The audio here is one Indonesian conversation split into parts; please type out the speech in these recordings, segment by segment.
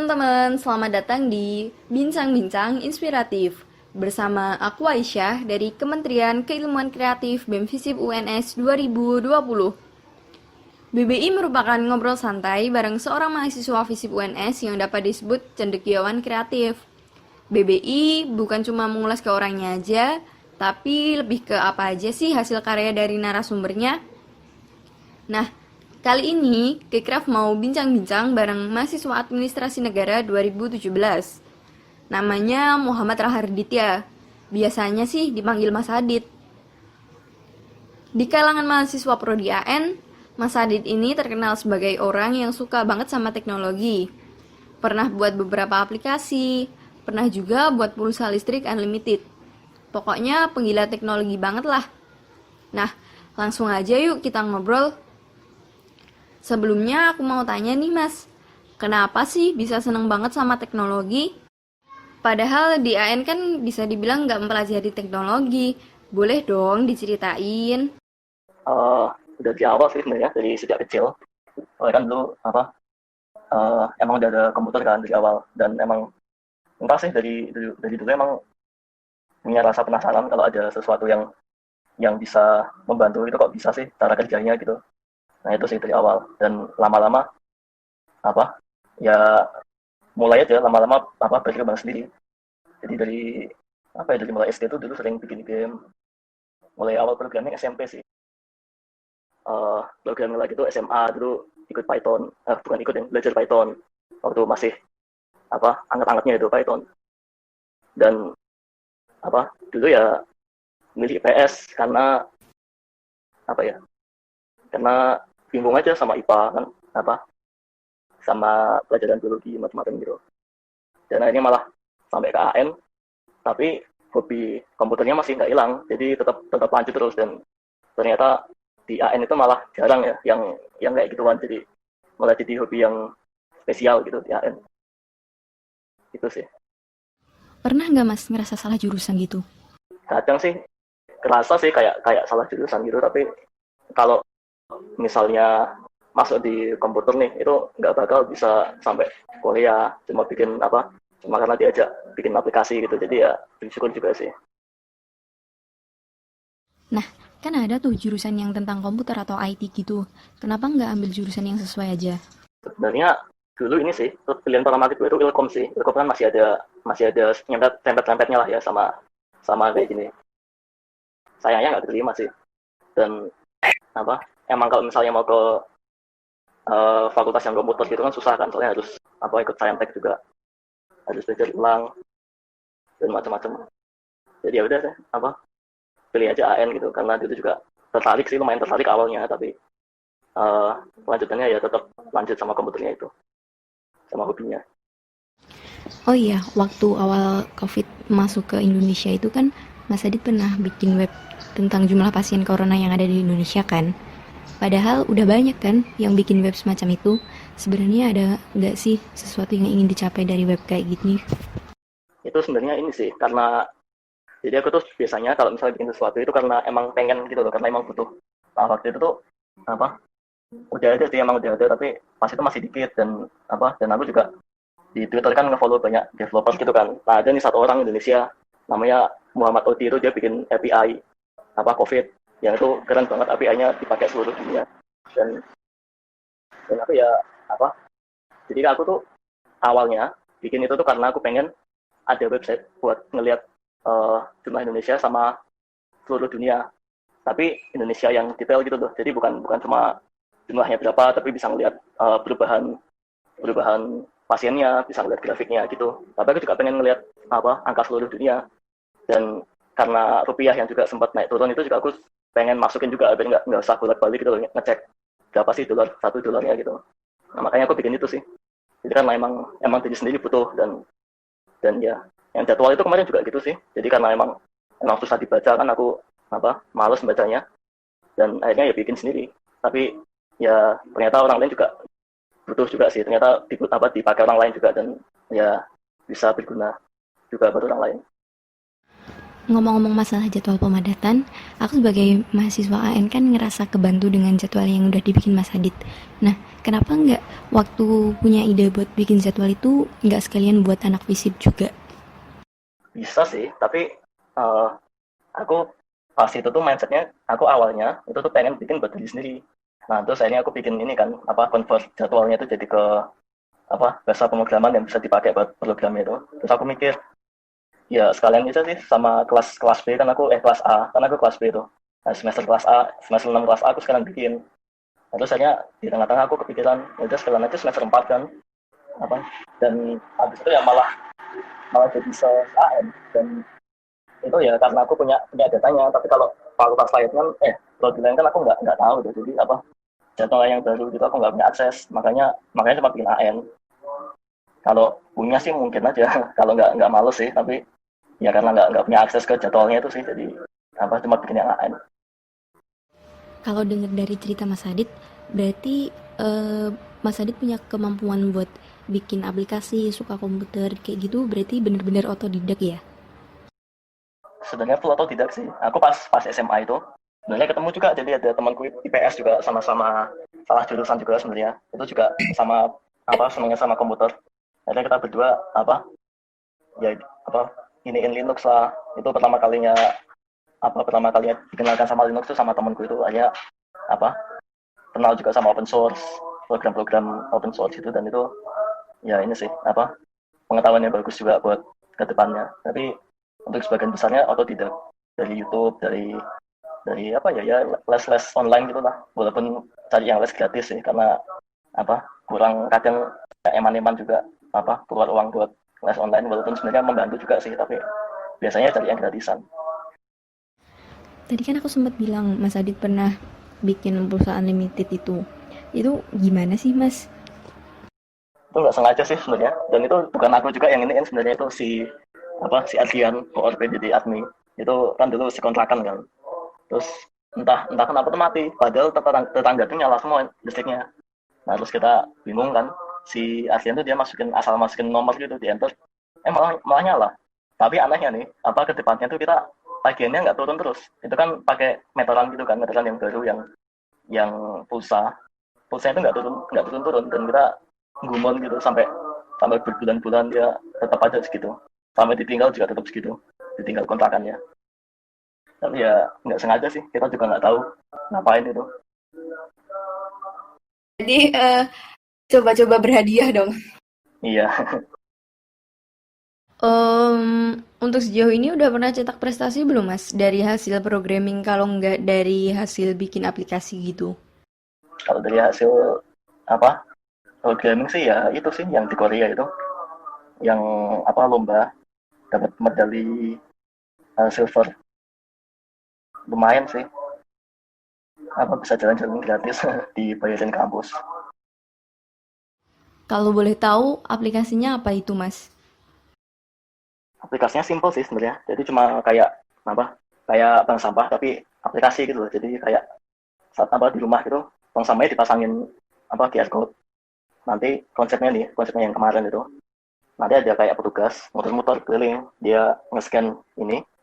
teman-teman, selamat datang di Bincang-Bincang Inspiratif bersama aku Aisyah dari Kementerian Keilmuan Kreatif BEM FISIP UNS 2020. BBI merupakan ngobrol santai bareng seorang mahasiswa FISIP UNS yang dapat disebut cendekiawan kreatif. BBI bukan cuma mengulas ke orangnya aja, tapi lebih ke apa aja sih hasil karya dari narasumbernya. Nah, kali ini Kekraf mau bincang-bincang bareng mahasiswa Administrasi Negara 2017. Namanya Muhammad Raharditya. Biasanya sih dipanggil Mas Adit. Di kalangan mahasiswa Prodi AN, Mas Adit ini terkenal sebagai orang yang suka banget sama teknologi. Pernah buat beberapa aplikasi, pernah juga buat pulsa listrik unlimited. Pokoknya penggila teknologi banget lah. Nah, langsung aja yuk kita ngobrol. Sebelumnya aku mau tanya nih Mas, kenapa sih bisa seneng banget sama teknologi? Padahal di AN kan bisa dibilang nggak mempelajari teknologi. Boleh dong diceritain? Eh, udah di awal sih sebenarnya dari sejak kecil. Kan dulu emang udah ada komputer kan dari awal dan emang entah sih dari dulu emang punya rasa penasaran kalau ada sesuatu yang bisa membantu itu kok bisa sih cara kerjanya gitu. Nah itu sih dari awal dan lama-lama apa ya mulai aja lama-lama berkembang sendiri. Jadi dari mulai SD itu dulu sering bikin game. Mulai awal programming SMP sih. Programming lagi tuh SMA dulu ikut Python, bukan ikut yang belajar Python waktu masih anget-angetnya itu Python. Dan dulu ya milih IPS karena karena bingung aja sama IPA kan sama pelajaran biologi macam-macam gitu. Dan akhirnya malah sampai ke AN, tapi hobi komputernya masih nggak hilang, jadi tetap lanjut terus. Dan ternyata di AN itu malah jarang ya yang kayak gituan, jadi malah jadi hobi yang spesial gitu di AN. Itu sih. Pernah nggak Mas ngerasa salah jurusan gitu? Kadang sih kerasa sih kayak salah jurusan gitu, tapi kalau misalnya masuk di komputer nih itu nggak bakal bisa sampai kuliah, cuma karena diajak bikin aplikasi gitu, jadi ya bersyukur juga sih. Nah, kan ada tuh jurusan yang tentang komputer atau IT gitu. Kenapa nggak ambil jurusan yang sesuai aja? Sebenarnya dulu ini sih pilihan pertama gue itu Ilkom sih. Ilkom kan masih ada tempet-tempetnya lah ya sama kayak gini. Sayangnya nggak diterima sih. Dan emang kalau misalnya mau ke fakultas yang komputer gitu kan susah kan, soalnya harus ikut saintek juga, harus belajar ulang dan macam-macam. Jadi ya udah deh pilih aja AN gitu, karena itu juga lumayan tertarik awalnya, tapi lanjutannya ya tetap lanjut sama komputernya itu, sama hobinya. Oh iya, waktu awal COVID masuk ke Indonesia itu kan Mas Adit pernah bikin web tentang jumlah pasien corona yang ada di Indonesia kan? Padahal udah banyak kan yang bikin web semacam itu. Sebenarnya ada nggak sih sesuatu yang ingin dicapai dari web kayak gini? Itu sebenarnya ini sih, karena jadi aku tuh biasanya kalau misalnya bikin sesuatu itu karena emang pengen gitu loh, karena emang butuh. Nah waktu itu tuh udah ada sih, emang udah ada, tapi pas itu masih dikit. Dan aku juga di Twitter kan nge-follow banyak developers gitu kan. Nah ada nih satu orang Indonesia namanya Muhammad Odi, itu dia bikin API COVID yang itu keren banget, API-nya dipakai seluruh dunia. Dan aku ya jadi aku tuh awalnya bikin itu tuh karena aku pengen ada website buat ngelihat jumlah Indonesia sama seluruh dunia, tapi Indonesia yang detail gitu loh. Jadi bukan cuma jumlahnya berapa, tapi bisa ngelihat perubahan pasiennya, bisa ngelihat grafiknya gitu. Tapi aku juga pengen ngelihat angka seluruh dunia. Dan karena rupiah yang juga sempat naik turun, itu juga aku pengen masukin juga biar nggak usah bolak-balik gitu loh, ngecek berapa sih satu dolarnya gitu. Nah, makanya aku bikin itu sih. Jadi karena emang diri sendiri butuh, dan ya yang jadwal itu kemarin juga gitu sih. Jadi karena emang susah dibaca kan, aku males bacanya, dan akhirnya ya bikin sendiri. Tapi ya ternyata orang lain juga butuh juga sih, ternyata dipakai orang lain juga, dan ya bisa berguna juga buat orang lain. Ngomong-ngomong masalah jadwal pemadatan, aku sebagai mahasiswa AN kan ngerasa kebantu dengan jadwal yang udah dibikin Mas Adit. Nah, kenapa nggak waktu punya ide buat bikin jadwal itu nggak sekalian buat anak FISIP juga? Bisa sih, tapi eh, aku pas itu tuh mindsetnya, aku awalnya itu tuh pengen bikin buat diri sendiri. Nah, terus akhirnya aku bikin ini kan, convert jadwalnya itu jadi ke bahasa pemrograman yang bisa dipakai buat programnya itu. Terus aku mikir, ya sekalian bisa sih sama kelas B kan kelas A, kan aku kelas B itu. Nah, semester kelas A, semester 6 kelas A aku sekarang bikin. Nah, terus akhirnya di tengah-tengah aku kepikiran, ya udah sekalian aja semester 4 kan, dan habis itu ya malah malah jadi se-AN. Dan itu ya karena aku punya datanya, tapi kalau fakultas lain kan prodi lain kan aku nggak tahu tuh, jadi jadwal yang baru gitu aku nggak punya akses, makanya cuma bikin AN. Kalau punya sih mungkin aja kalau nggak males sih, tapi ya karena nggak punya akses ke jadwalnya itu sih, jadi cuma bikin yang AN. Kalau dengar dari cerita Mas Adit, berarti Mas Adit punya kemampuan buat bikin aplikasi, suka komputer kayak gitu, berarti bener-bener otodidak ya? Sebenarnya full otodidak sih, aku pas SMA itu sebenarnya ketemu juga, jadi ada temanku IPS juga, sama-sama salah jurusan juga sebenarnya, itu juga sama senangnya sama komputer. Akhirnya kita berdua ya iniin Linux lah. Itu pertama kalinya dikenalkan sama Linux itu sama temanku itu. Akhirnya kenal juga sama open source, program-program open source itu, dan itu ya ini sih pengetahuan yang bagus juga buat kedepannya. Tapi untuk sebagian besarnya otodidak, dari YouTube, dari les online gitu lah, walaupun cari yang les gratis sih, karena kurang, kadang eman-eman juga keluar uang buat les online, walaupun sebenarnya membantu juga sih, tapi biasanya cari yang gratisan. Tadi kan aku sempat bilang Mas Adit pernah bikin pulsa unlimited itu. Itu gimana sih Mas? Itu nggak sengaja sih sebenarnya, dan itu bukan aku juga yang ini, sebenarnya itu si Adrian ORP jadi admin. Itu kan dulu si kontrakan kan, terus entah kenapa tuh mati, padahal tetangga tuh nyala semua listriknya. Nah, terus kita bingung kan, si Adrian tuh dia asal masukin nomor gitu di enter, malah nyala. Tapi anehnya nih, ke depannya tuh kita tagihannya nggak turun terus. Itu kan pakai meteran gitu kan, meteran yang baru, yang pulsa itu nggak turun, dan kita gumon gitu sampai berbulan-bulan, dia tetap aja segitu. Sampai ditinggal juga tetap segitu, ditinggal kontrakannya. Tapi ya nggak sengaja sih, kita juga nggak tahu ngapain itu. Jadi coba-coba berhadiah dong. Iya. Untuk sejauh ini udah pernah cetak prestasi belum Mas? Dari hasil programming kalau nggak dari hasil bikin aplikasi gitu? Kalau dari hasil programming sih ya itu sih yang di Korea itu, yang lomba dapat medali silver. Lumayan sih, bisa jalan-jalan gratis dibayarin kampus. Kalau boleh tahu aplikasinya apa itu Mas? Aplikasinya simple sih sebenarnya, jadi cuma kayak bank sampah tapi aplikasi gitu loh. Jadi kayak saat di rumah gitu, tong sampahnya dipasangin QR code. Nanti konsepnya yang kemarin itu, nanti ada kayak petugas muter-muter keliling, dia nge-scan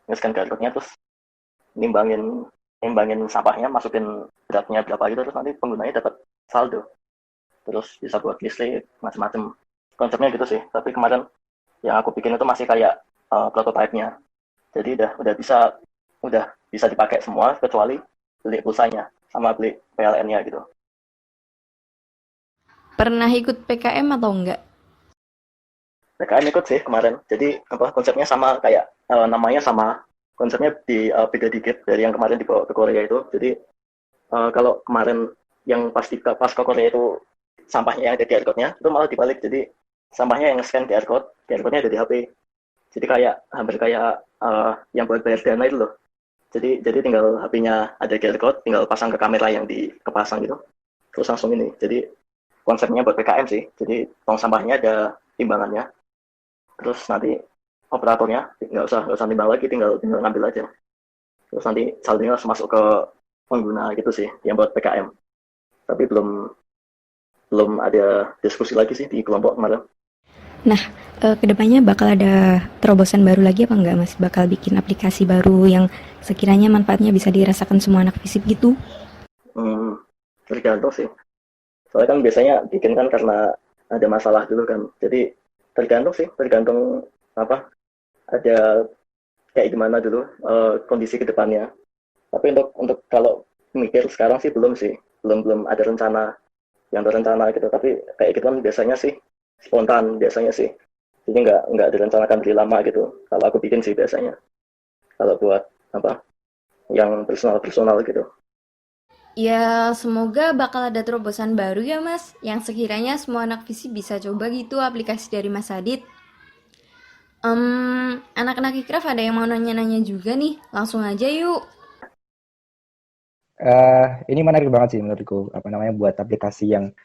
QR code-nya, terus nimbangin sampahnya, masukin beratnya berapa gitu, terus nanti penggunanya dapat saldo, terus bisa buat listrik macam-macam. Konsepnya gitu sih. Tapi kemarin yang aku bikin itu masih kayak prototype-nya, jadi udah bisa dipakai semua kecuali beli pulsanya sama beli PLN-nya gitu. Pernah ikut PKM atau enggak? PKM ikut sih kemarin. Jadi konsepnya sama, kayak namanya sama, konsepnya beda dikit dari yang kemarin dibawa ke Korea itu. Jadi kalau kemarin yang pas ke Korea itu sampahnya yang ada QR code-nya, itu malah dibalik. Jadi sampahnya yang scan QR code-nya ada di HP. Jadi hampir kayak yang buat bayar dana itu loh. Jadi tinggal HP-nya ada QR code, tinggal pasang ke kamera yang kepasang gitu, terus langsung ini. Jadi konsepnya buat PKM sih. Jadi tong sampahnya ada timbangannya, terus nanti operatornya nggak usah timbang lagi, tinggal ngambil aja. Terus nanti saldonya langsung masuk ke pengguna gitu sih, yang buat PKM. Tapi belum ada diskusi lagi sih di kelompok kemarin. Nah, kedepannya bakal ada terobosan baru lagi apa enggak Mas? Bakal bikin aplikasi baru yang sekiranya manfaatnya bisa dirasakan semua anak FISIP gitu? Hmm, tergantung sih. Soalnya kan biasanya bikin kan karena ada masalah dulu kan. Jadi tergantung sih, tergantung apa ada kayak gimana dulu kondisi kedepannya. Tapi untuk kalau mikir sekarang sih belum sih, belum belum ada rencana yang terencana gitu. Tapi kayak gitu kan biasanya sih spontan biasanya sih. Jadi nggak direncanakan dari lama gitu. Kalau aku bikin sih biasanya. Kalau buat apa yang personal personal gitu. Ya, semoga bakal ada terobosan baru ya Mas, yang sekiranya semua anak FISIP bisa coba gitu aplikasi dari Mas Adit. Anak-anak ikraf ada yang mau nanya-nanya juga nih, langsung aja yuk. Ini menarik banget sih menurutku, apa namanya, buat aplikasi yang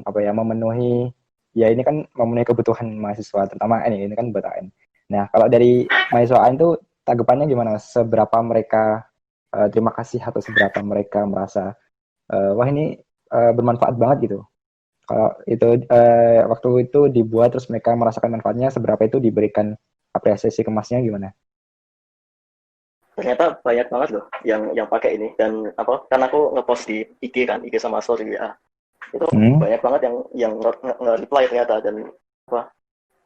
apa ya, memenuhi, ya ini kan memenuhi kebutuhan mahasiswa, terutama ini kan buat AN. Nah, kalau dari mahasiswa AN tuh tanggapannya gimana Mas? Seberapa mereka terima kasih atau seberapa mereka merasa wah ini bermanfaat banget gitu. Kalau itu waktu itu dibuat terus mereka merasakan manfaatnya, seberapa itu diberikan apresiasi ke Masnya gimana? Ternyata banyak banget loh yang pakai ini dan apa kan aku ngepost di IG kan IG sama story WA itu Hmm. banyak banget yang nge-reply ternyata dan apa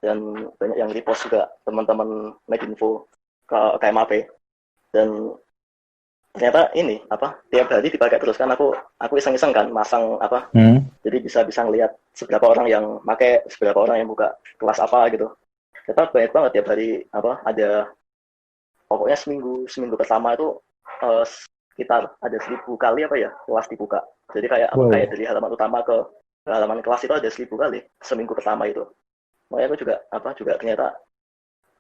dan banyak yang repost juga teman-teman Medinfo ke KMAP dan ternyata ini apa tiap hari dipakai terus kan aku iseng-iseng kan masang apa Hmm. jadi bisa ngelihat seberapa orang yang pakai seberapa orang yang buka kelas apa gitu ternyata banyak banget tiap hari apa ada pokoknya seminggu seminggu pertama itu sekitar ada 1.000 kali apa ya kelas dibuka jadi kayak apa kayak Wow. dari halaman utama ke halaman kelas itu ada 1.000 kali seminggu pertama itu makanya aku juga apa juga ternyata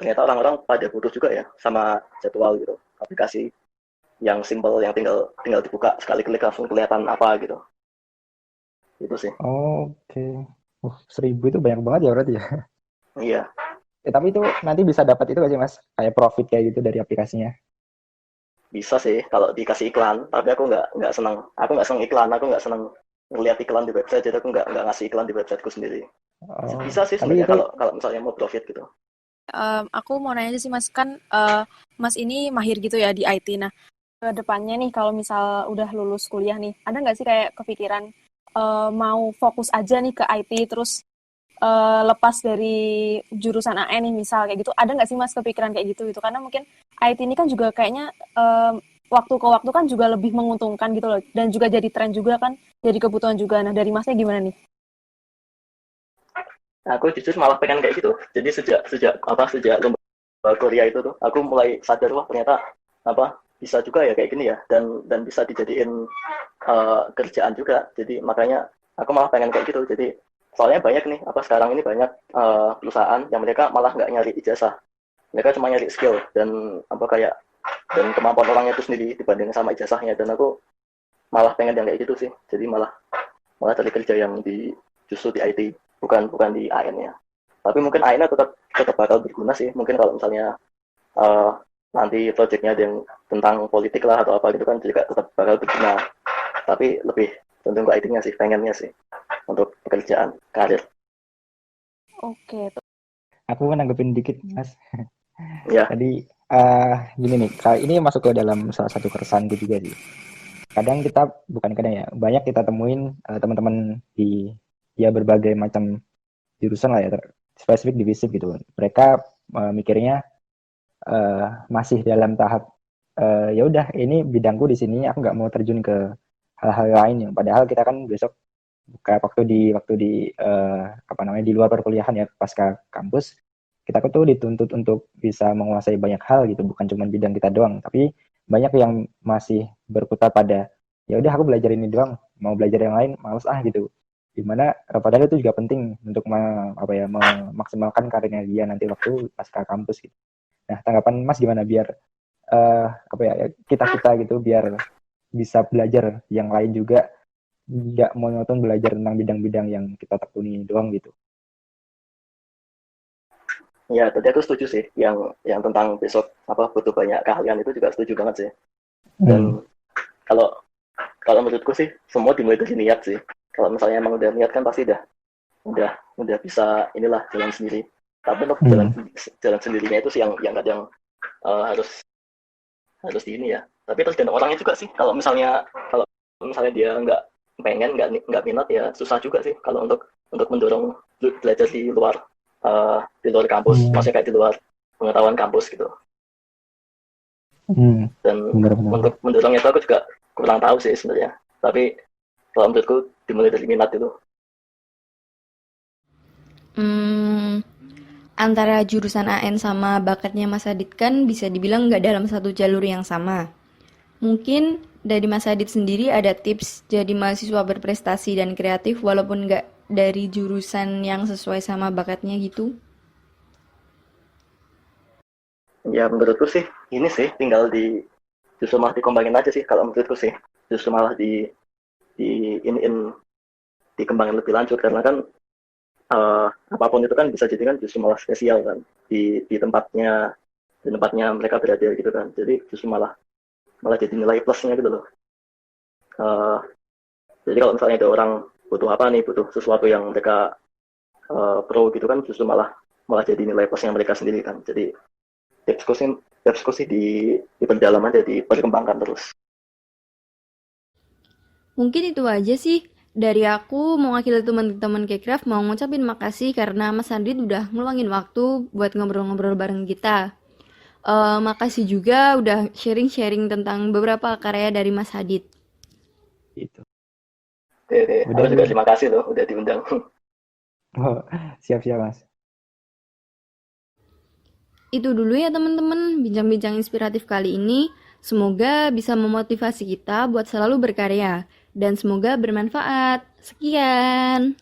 ternyata orang-orang pada butuh juga ya sama jadwal gitu aplikasi yang simple yang tinggal tinggal dibuka sekali klik langsung kelihatan apa gitu itu sih Oke. 1.000 itu banyak banget ya berarti ya. iya Tapi itu nanti bisa dapat itu nggak sih Mas? Kayak profit kayak gitu dari aplikasinya. bisa sih kalau dikasih iklan tapi aku nggak seneng iklan aku nggak seneng ngeliat iklan di website jadi aku nggak ngasih iklan di websiteku sendiri Oh, bisa sih tapi sebenarnya itu kalau kalau misalnya mau profit gitu. Aku mau nanya aja sih Mas, kan Mas ini mahir gitu ya di IT. Nah, ke depannya nih kalau misal udah lulus kuliah nih, ada nggak sih kayak kepikiran mau fokus aja nih ke IT terus lepas dari jurusan AN nih misal kayak gitu, ada nggak sih Mas kepikiran kayak gitu gitu? Karena mungkin IT ini kan juga kayaknya waktu ke waktu kan juga lebih menguntungkan gitu loh, dan juga jadi tren juga kan, jadi kebutuhan juga. Nah, dari Masnya gimana nih? Nah, aku jujur malah pengen kayak gitu jadi sejak sejak apa sejak lomba Korea itu tuh aku mulai sadar wah ternyata apa bisa juga ya kayak gini ya dan bisa dijadiin kerjaan juga jadi makanya aku malah pengen kayak gitu jadi soalnya banyak nih apa sekarang ini banyak perusahaan yang mereka malah nggak nyari ijazah mereka cuma nyari skill dan apa kayak dan kemampuan orangnya itu sendiri dibanding sama ijazahnya dan aku malah pengen yang kayak gitu sih jadi malah malah cari kerja yang di justru di IT bukan bukan di AN ya tapi mungkin AN tetap tetap bakal berguna sih mungkin kalau misalnya eh, nanti projectnya ada yang tentang politik lah atau apa gitu kan juga tetap bakal berguna tapi lebih cenderung ke IT-nya sih pengennya sih untuk pekerjaan karir Oke, aku nanggepin dikit Mas. ya Tadi gini nih, kali ini masuk ke dalam salah satu keresahanku juga sih. Kadang kita, bukan kadang ya, banyak kita temuin teman-teman di ya berbagai macam jurusan lah ya, spesifik di FISIP gitu. Mereka mikirnya masih dalam tahap ya udah ini bidangku di sini, aku nggak mau terjun ke hal-hal lain yang padahal kita kan besok kayak waktu di apa namanya di luar perkuliahan ya pasca kampus kita tuh dituntut untuk bisa menguasai banyak hal gitu bukan cuma bidang kita doang tapi banyak yang masih berkutat pada ya udah aku belajar ini doang mau belajar yang lain males gitu dimana padahal itu juga penting untuk apa ya memaksimalkan karirnya dia nanti waktu pasca kampus gitu. Nah tanggapan Mas gimana biar apa ya kita kita gitu biar bisa belajar yang lain juga nggak monoton belajar tentang bidang-bidang yang kita tekuni doang gitu. ya tadi aku setuju sih yang tentang besok apa butuh banyak keahlian itu juga setuju banget sih Hmm. dan kalau kalau menurutku sih semua dimulai dari niat sih kalau misalnya emang udah niat kan pasti udah udah bisa inilah jalan sendiri. Tapi untuk jalan sendirinya itu sih yang kadang harus di ini ya. Tapi tergantung orangnya juga sih. Kalau misalnya dia nggak minat ya susah juga sih kalau untuk mendorong belajar di luar kampus, maksudnya kayak di luar pengetahuan kampus gitu. Dan Benar-benar. untuk mendorongnya itu aku juga kurang tahu sih sebenarnya. Tapi kalau menurutku dimulai dari minat itu. Antara jurusan AN sama bakatnya Mas Adit kan bisa dibilang nggak dalam satu jalur yang sama. Mungkin dari Mas Adit sendiri ada tips jadi mahasiswa berprestasi dan kreatif walaupun nggak dari jurusan yang sesuai sama bakatnya gitu? Ya menurutku sih ini sih tinggal justru malah dikembangin aja sih kalau menurutku sih. Justru malah dikembangin lebih lanjut karena kan apapun itu kan bisa jadi kan justru malah spesial kan di tempatnya mereka berada gitu kan. Jadi justru malah jadi nilai plusnya gitu loh. Jadi kalau misalnya ada orang butuh sesuatu yang mereka pro gitu kan, justru malah jadi nilai plusnya mereka sendiri kan. Jadi tipsku sih diperdalam aja, diperkembangkan terus. Mungkin itu aja sih. Dari aku, mewakili teman-teman Kekraf mau ngucapin makasih karena Mas Adit udah ngeluangin waktu buat ngobrol-ngobrol bareng kita. Makasih juga udah sharing-sharing tentang beberapa karya dari Mas Adit. Gitu. Udah juga terima kasih loh udah diundang. Oh, siap-siap Mas. Itu dulu ya teman-teman, bincang-bincang inspiratif kali ini. Semoga bisa memotivasi kita buat selalu berkarya dan semoga bermanfaat. Sekian.